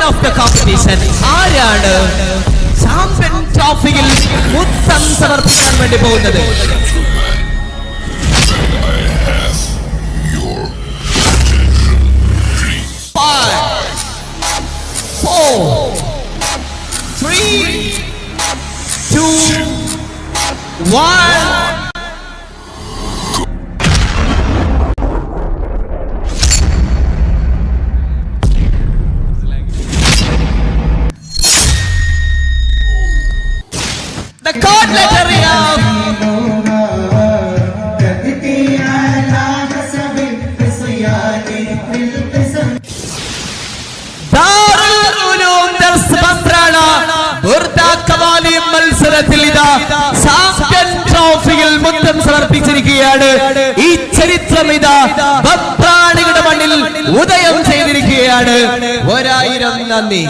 Champion of the competition ആരാണ്? Champion ട്രോഫിയിൽ മുത്തം സമർപ്പിക്കാൻ വേണ്ടി പോകുന്നത്. The card letter of Darul Uloom Dars Mantrala Burda Kavali മത്സരത്തിൽ ഇതാ ചാമ്പ്യൻ ട്രോഫിയിൽ മുത്തം സമർപ്പിച്ചിരിക്കുകയാണ്. ഈ ചരിത്രം ഇതാ ഭക്രാണികളുടെ മണ്ണിൽ ഉദയം ചെയ്തിരിക്കുകയാണ്. 1000 നന്ദി.